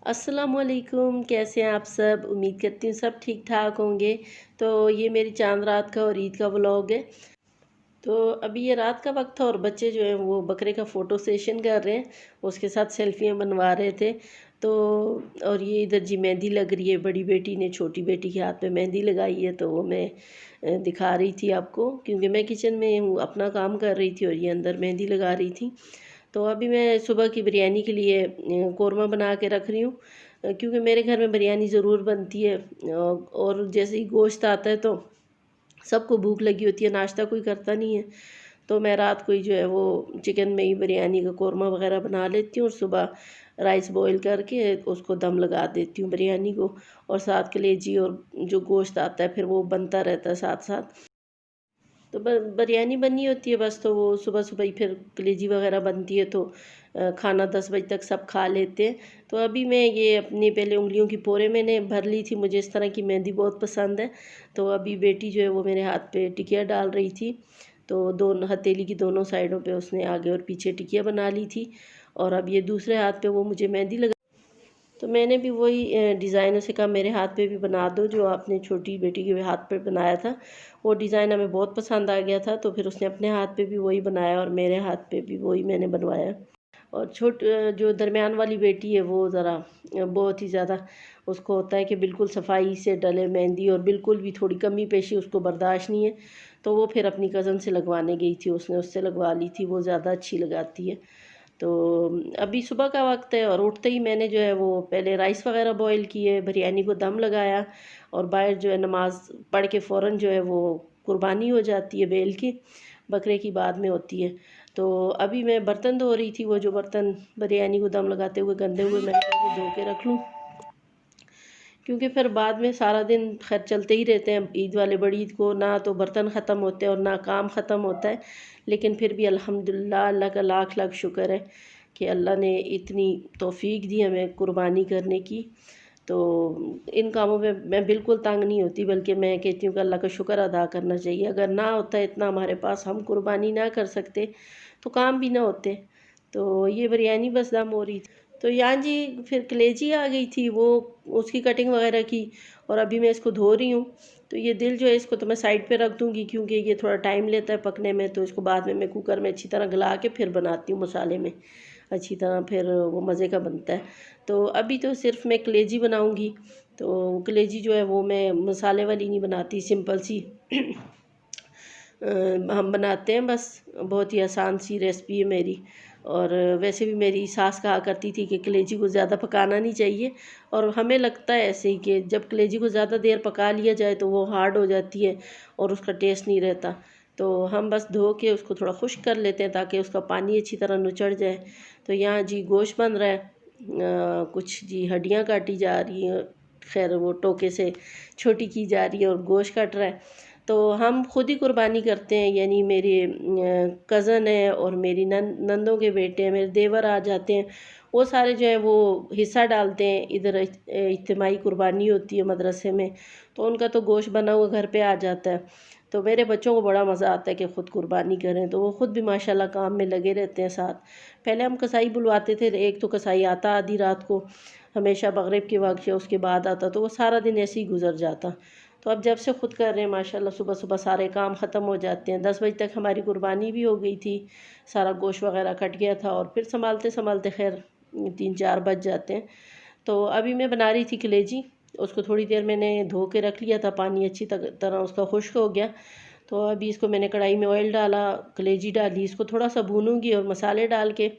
अस्सलामुअलैकुम, कैसे हैं आप सब। उम्मीद करती हूँ सब ठीक ठाक होंगे। तो ये मेरी चांद रात का और ईद का व्लॉग है। तो अभी ये रात का वक्त था और बच्चे जो हैं वो बकरे का फ़ोटो सेशन कर रहे हैं, उसके साथ सेल्फियाँ बनवा रहे थे। तो और ये इधर जी मेहंदी लग रही है, बड़ी बेटी ने छोटी बेटी के हाथ में मेहंदी लगाई है, तो वो मैं दिखा रही थी आपको, क्योंकि मैं किचन में हूँ, अपना काम कर रही थी और ये अंदर मेहंदी लगा रही थी। तो अभी मैं सुबह की बिरयानी के लिए कौरमा बना के रख रही हूँ, क्योंकि मेरे घर में बिरयानी ज़रूर बनती है। और जैसे ही गोश्त आता है तो सबको भूख लगी होती है, नाश्ता कोई करता नहीं है। तो मैं रात को ही जो है वो चिकन में ही बिरयानी का कौरमा वगैरह बना लेती हूँ और सुबह राइस बॉईल करके उसको दम लगा देती हूँ बिरयानी को। और साथ कलेजी और जो गोश्त आता है फिर वो बनता रहता है साथ साथ। तो बिरयानी बनी होती है बस, तो वो सुबह सुबह ही फिर कलेजी वगैरह बनती है, तो खाना 10 बजे तक सब खा लेते हैं। तो अभी मैं ये अपनी पहले उंगलियों की पोरे मैंने भर ली थी, मुझे इस तरह की मेहंदी बहुत पसंद है। तो अभी बेटी जो है वो मेरे हाथ पे टिकिया डाल रही थी, तो दोनों हथेली की दोनों साइडों पे उसने आगे और पीछे टिकिया बना ली थी। और अब ये दूसरे हाथ पे वो मुझे मेहंदी लगा। तो मैंने भी वही डिज़ाइन उसे कहा मेरे हाथ पे भी बना दो, जो आपने छोटी बेटी के हाथ पे बनाया था। वो डिज़ाइन हमें बहुत पसंद आ गया था, तो फिर उसने अपने हाथ पे भी वही बनाया और मेरे हाथ पे भी वही मैंने बनवाया। और जो दरमियान वाली बेटी है वो ज़रा बहुत ही ज़्यादा उसको होता है कि बिल्कुल सफाई से डले मेहंदी, और बिल्कुल भी थोड़ी कमी पेशी उसको बर्दाश्त नहीं है। तो वो फिर अपनी कज़न से लगवाने गई थी, उसने उससे लगवा ली थी, वो ज़्यादा अच्छी लगाती है। तो अभी सुबह का वक्त है और उठते ही मैंने जो है वो पहले राइस वगैरह बॉईल किए, बिरयानी को दम लगाया, और बाहर जो है नमाज पढ़ के फ़ौरन जो है वो कुर्बानी हो जाती है बेल की, बकरे की बाद में होती है। तो अभी मैं बर्तन धो रही थी, वो जो बर्तन बिरयानी को दम लगाते हुए गंदे हुए, मैंने कहा कि धो के रख लूँ, क्योंकि फिर बाद में सारा दिन खैर चलते ही रहते हैं। ईद वाले बड़ी ईद को ना तो बर्तन ख़त्म होते हैं और ना काम ख़त्म होता है, लेकिन फिर भी अल्हम्दुलिल्लाह अल्लाह का लाख लाख शुक्र है कि अल्लाह ने इतनी तौफीक दी हमें कुर्बानी करने की। तो इन कामों में मैं बिल्कुल तंग नहीं होती, बल्कि मैं कहती हूँ कि अल्लाह का शुक्र अदा करना चाहिए। अगर ना होता इतना हमारे पास, हम कुर्बानी ना कर सकते, तो काम भी ना होते। तो ये बिरयानी बस दम हो रही थी, तो यहाँ जी फिर कलेजी आ गई थी, वो उसकी कटिंग वगैरह की, और अभी मैं इसको धो रही हूँ। तो ये दिल जो है इसको तो मैं साइड पे रख दूँगी, क्योंकि ये थोड़ा टाइम लेता है पकने में, तो इसको बाद में मैं कुकर में अच्छी तरह गला के फिर बनाती हूँ मसाले में अच्छी तरह, फिर वो मज़े का बनता है। तो अभी तो सिर्फ मैं कलेजी बनाऊँगी। तो कलेजी जो है वो मैं मसाले वाली नहीं बनाती, सिंपल सी हम बनाते हैं बस। बहुत ही आसान सी रेसिपी है मेरी। और वैसे भी मेरी सास कहा करती थी कि कलेजी को ज़्यादा पकाना नहीं चाहिए, और हमें लगता है ऐसे ही कि जब कलेजी को ज़्यादा देर पका लिया जाए तो वो हार्ड हो जाती है और उसका टेस्ट नहीं रहता। तो हम बस धो के उसको थोड़ा खुश्क कर लेते हैं ताकि उसका पानी अच्छी तरह नुचड़ जाए। तो यहाँ जी गोश्त बन रहा है, कुछ जी हड्डियाँ काटी जा रही हैं, खैर वो टोके से छोटी की जा रही है और गोश्त कट रहा है। तो हम खुद ही कुर्बानी करते हैं, यानी मेरे कज़न है और मेरी नंदों के बेटे हैं, मेरे देवर आ जाते हैं, वो सारे जो हैं वो हिस्सा डालते हैं। इधर इज्तिमाई कुर्बानी होती है मदरसे में, तो उनका तो गोश्त बना हुआ घर पे आ जाता है। तो मेरे बच्चों को बड़ा मज़ा आता है कि ख़ुद कुर्बानी करें, तो वो ख़ुद भी माशाल्लाह काम में लगे रहते हैं साथ। पहले हम कसाई बुलवाते थे, एक तो कसाई आता आधी रात को, हमेशा मगरिब के वक्त या उसके बाद आता, तो वो सारा दिन ऐसे ही गुजर जाता। तो अब जब से ख़ुद कर रहे हैं माशाल्लाह, सुबह सुबह सारे काम ख़त्म हो जाते हैं। 10 बजे तक हमारी कुर्बानी भी हो गई थी, सारा गोश्त वगैरह कट गया था, और फिर संभालते संभालते खैर 3-4 बज जाते हैं। तो अभी मैं बना रही थी कलेजी, उसको थोड़ी देर मैंने धो के रख लिया था, पानी अच्छी तरह उसका खुश्क हो गया। तो अभी इसको मैंने कढ़ाई में ऑयल डाला, कलेजी डाली, इसको थोड़ा सा भूनूंगी और मसाले डाल के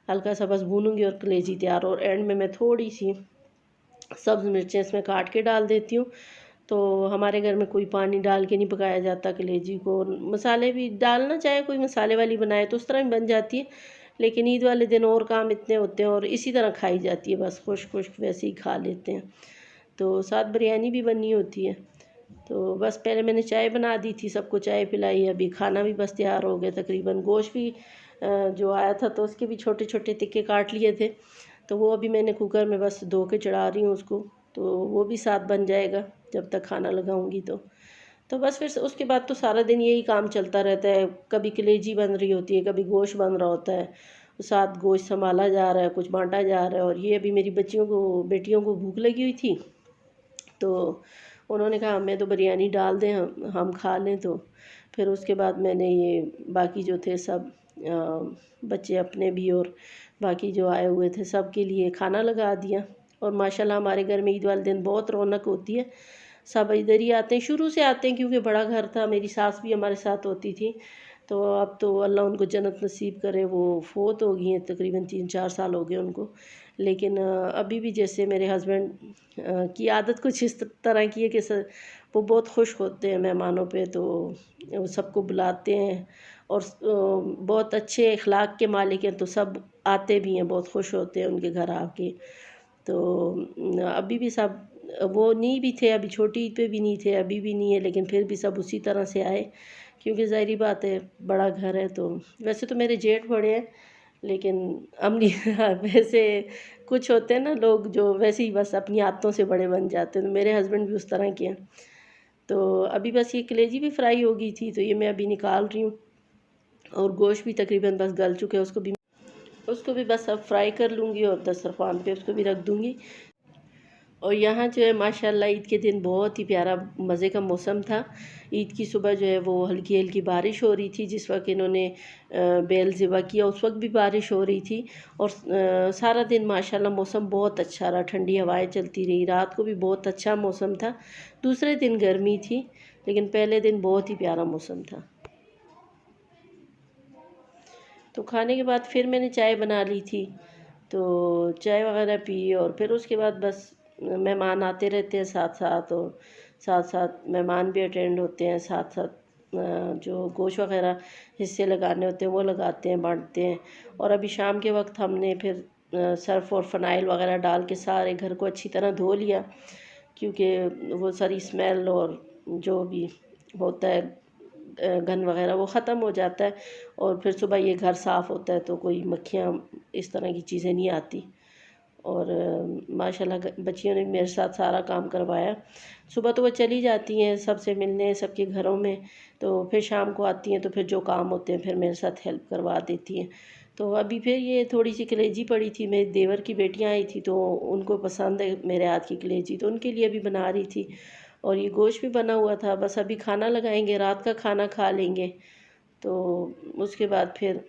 हल्का सा बस भूनूंगी और कलेजी तैयार। और एंड में मैं थोड़ी सी सब्ज़ मिर्चें इसमें काट के डाल देती हूँ। तो हमारे घर में कोई पानी डाल के नहीं पकाया जाता कलेजी को। मसाले भी डालना चाहे कोई मसाले वाली बनाए तो उस तरह भी बन जाती है, लेकिन ईद वाले दिन और काम इतने होते हैं और इसी तरह खाई जाती है, बस खुश्क खुश्क वैसे ही खा लेते हैं। तो साथ बिरयानी भी बननी होती है। तो बस पहले मैंने चाय बना दी थी, सबको चाय पिलाई, अभी खाना भी बस तैयार हो गया तकरीबन। गोश्त भी जो आया था तो उसके भी छोटे छोटे तिक्के काट लिए थे, तो वो अभी मैंने कुकर में बस धो के चढ़ा रही हूँ उसको, तो वो भी साथ बन जाएगा जब तक खाना लगाऊंगी। तो बस फिर उसके बाद तो सारा दिन यही काम चलता रहता है, कभी कलेजी बन रही होती है, कभी गोश्त बन रहा होता है, साथ गोश्त संभाला जा रहा है, कुछ बांटा जा रहा है। और ये अभी मेरी बेटियों को भूख लगी हुई थी, तो उन्होंने कहा हमें तो बिरयानी डाल दें, हम खा लें। तो फिर उसके बाद मैंने ये बाकी जो थे सब बच्चे अपने भी और बाकी जो आए हुए थे सब के लिए खाना लगा दिया। और माशाल्लाह हमारे घर में ईद वाले दिन बहुत रौनक होती है, सब इधर ही आते हैं, शुरू से आते हैं क्योंकि बड़ा घर था। मेरी सास भी हमारे साथ होती थी, तो अब तो अल्लाह उनको जन्नत नसीब करे, वो फोत हो गई हैं, तकरीबन 3-4 साल हो गए उनको। लेकिन अभी भी जैसे मेरे हस्बैंड की आदत कुछ इस तरह की है कि वो बहुत खुश होते हैं मेहमानों पे, तो वो सबको बुलाते हैं और बहुत अच्छे अखलाक के मालिक हैं, तो सब आते भी हैं, बहुत खुश होते हैं उनके घर आके। तो अभी भी सब, वो नहीं भी थे, अभी छोटी ईद पे भी नहीं थे, अभी भी नहीं है, लेकिन फिर भी सब उसी तरह से आए क्योंकि ज़ाहिरी बात है बड़ा घर है। तो वैसे तो मेरे जेठ बड़े हैं, लेकिन हम नहीं वैसे कुछ होते हैं ना लोग जो वैसे ही बस अपनी आदतों से बड़े बन जाते हैं, तो मेरे हस्बैंड भी उस तरह के हैं। तो अभी बस ये कलेजी भी फ्राई हो गई थी, तो ये मैं अभी निकाल रही हूँ। और गोश्त भी तकरीबन बस गल चुके हैं, उसको भी बस अब फ्राई कर लूँगी और दस्तरखान पे उसको भी रख दूँगी। और यहाँ जो है माशाल्लाह ईद के दिन बहुत ही प्यारा मज़े का मौसम था। ईद की सुबह जो है वो हल्की हल्की बारिश हो रही थी, जिस वक्त इन्होंने बैल ज़िबा किया उस वक्त भी बारिश हो रही थी। और सारा दिन माशाल्लाह मौसम बहुत अच्छा रहा, ठंडी हवाएं चलती रही, रात को भी बहुत अच्छा मौसम था। दूसरे दिन गर्मी थी, लेकिन पहले दिन बहुत ही प्यारा मौसम था। तो खाने के बाद फिर मैंने चाय बना ली थी, तो चाय वगैरह पी और फिर उसके बाद बस मेहमान आते रहते हैं साथ साथ, और साथ साथ मेहमान भी अटेंड होते हैं, साथ साथ जो गोश्त वगैरह हिस्से लगाने होते हैं वो लगाते हैं, बांटते हैं। और अभी शाम के वक्त हमने फिर सर्फ़ और फ़नाइल वगैरह डाल के सारे घर को अच्छी तरह धो लिया, क्योंकि वो सारी स्मेल और जो भी होता है गंद वगैरह वो ख़त्म हो जाता है। और फिर सुबह ये घर साफ़ होता है तो कोई मक्खियाँ इस तरह की चीज़ें नहीं आती। और माशाल्लाह बच्चियों ने मेरे साथ सारा काम करवाया। सुबह तो वो चली जाती हैं सबसे मिलने सबके घरों में, तो फिर शाम को आती हैं तो फिर जो काम होते हैं फिर मेरे साथ हेल्प करवा देती हैं। तो अभी फिर ये थोड़ी सी कलेजी पड़ी थी, मेरे देवर की बेटियां आई थी तो उनको पसंद है मेरे हाथ की कलेजी, तो उनके लिए भी बना रही थी। और ये गोश्त भी बना हुआ था, बस अभी खाना लगाएंगे, रात का खाना खा लेंगे। तो उसके बाद फिर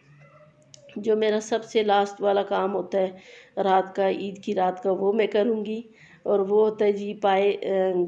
जो मेरा सबसे लास्ट वाला काम होता है रात का, ईद की रात का, वो मैं करूँगी। और वो होता है जी पाए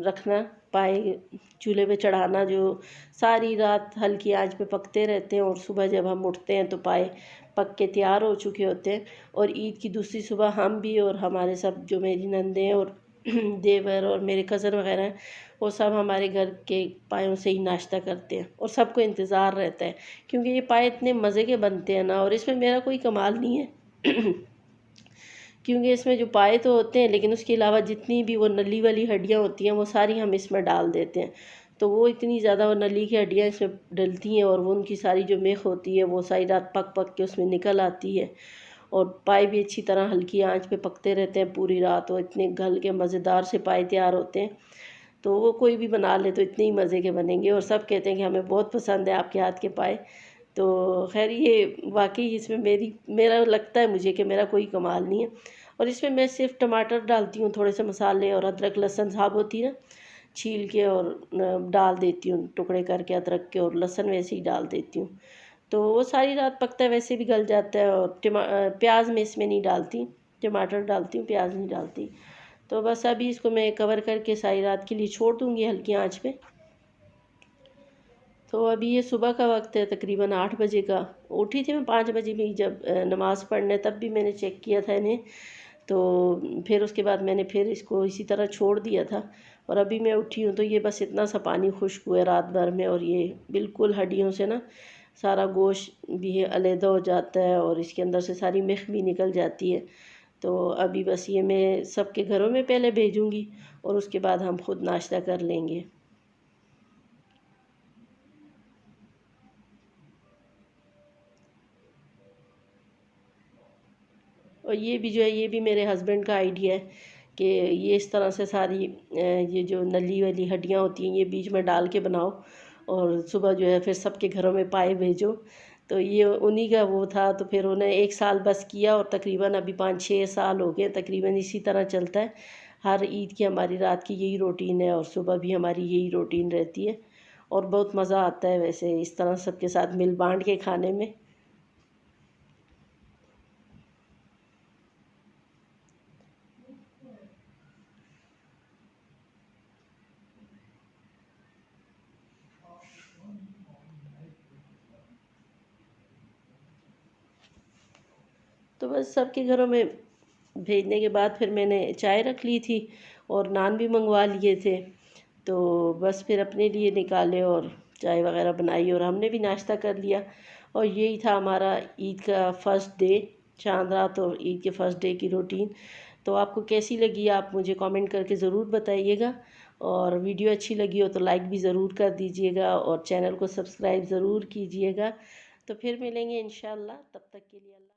रखना, पाए चूल्हे पे चढ़ाना, जो सारी रात हल्की आंच पे पकते रहते हैं और सुबह जब हम उठते हैं तो पाए पक के तैयार हो चुके होते हैं। और ईद की दूसरी सुबह हम भी और हमारे सब जो मेरी नंदे और देवर और मेरे कज़न वगैरह हैं, वो सब हमारे घर के पायों से ही नाश्ता करते हैं और सबको इंतज़ार रहता है, क्योंकि ये पाए इतने मज़े के बनते हैं ना। और इसमें मेरा कोई कमाल नहीं है क्योंकि इसमें जो पाए तो होते हैं, लेकिन उसके अलावा जितनी भी वो नली वाली हड्डियाँ होती हैं वो सारी हम इसमें डाल देते हैं। तो वो इतनी ज़्यादा वो नली की हड्डियाँ इसमें डलती हैं और वो उनकी सारी जो मेख होती है वो सारी रात पक पक के उसमें निकल आती है। और पाए भी अच्छी तरह हल्की आंच पे पकते रहते हैं पूरी रात, और इतने गल के मज़ेदार से पाए तैयार होते हैं। तो वो कोई भी बना ले तो इतने ही मज़े के बनेंगे, और सब कहते हैं कि हमें बहुत पसंद है आपके हाथ के पाए। तो खैर ये वाकई इसमें मेरा लगता है मुझे कि मेरा कोई कमाल नहीं है। और इसमें मैं सिर्फ टमाटर डालती हूँ, थोड़े से मसाले और अदरक लहसुन साबुत ही ना छील के और डाल देती हूँ, टुकड़े करके अदरक के, और लहसुन वैसे ही डाल देती हूँ। तो वो सारी रात पकता है, वैसे भी गल जाता है। और प्याज मैं इसमें नहीं डालती, टमाटर डालती हूँ, प्याज नहीं डालती। तो बस अभी इसको मैं कवर करके सारी रात के लिए छोड़ दूँगी हल्की आंच पे। तो अभी ये सुबह का वक्त है, तकरीबन 8 बजे का। उठी थी मैं 5 बजे भी, जब नमाज़ पढ़ने तब भी मैंने चेक किया था इन्हें। तो फिर उसके बाद मैंने फिर इसको इसी तरह छोड़ दिया था। और अभी मैं उठी हूँ तो ये बस इतना सा पानी खुश्क हुआ है रात भर में, और ये बिल्कुल हड्डियों से ना सारा गोश्त भी अलहदा हो जाता है और इसके अंदर से सारी मेख भी निकल जाती है। तो अभी बस ये मैं सबके घरों में पहले भेजूँगी और उसके बाद हम खुद नाश्ता कर लेंगे। और ये भी जो है ये भी मेरे हस्बैंड का आइडिया है कि ये इस तरह से सारी ये जो नली वाली हड्डियाँ होती हैं ये बीच में डाल के बनाओ, और सुबह जो है फिर सबके घरों में पाए भेजो, तो ये उन्हीं का वो था। तो फिर उन्हें 1 साल बस किया और तकरीबन अभी 5-6 साल हो गए तकरीबन इसी तरह चलता है। हर ईद की हमारी रात की यही रूटीन है और सुबह भी हमारी यही रूटीन रहती है और बहुत मज़ा आता है वैसे इस तरह सबके साथ मिल बांट के खाने में। तो बस सबके घरों में भेजने के बाद फिर मैंने चाय रख ली थी और नान भी मंगवा लिए थे। तो बस फिर अपने लिए निकाले और चाय वगैरह बनाई और हमने भी नाश्ता कर लिया। और यही था हमारा ईद का फ़र्स्ट डे, चांद रात और ईद के फ़र्स्ट डे की रूटीन। तो आपको कैसी लगी आप मुझे कमेंट करके ज़रूर बताइएगा। और वीडियो अच्छी लगी हो तो लाइक भी ज़रूर कर दीजिएगा और चैनल को सब्सक्राइब ज़रूर कीजिएगा। तो फिर मिलेंगे इंशाल्लाह, तब तक के लिए अल्लाह।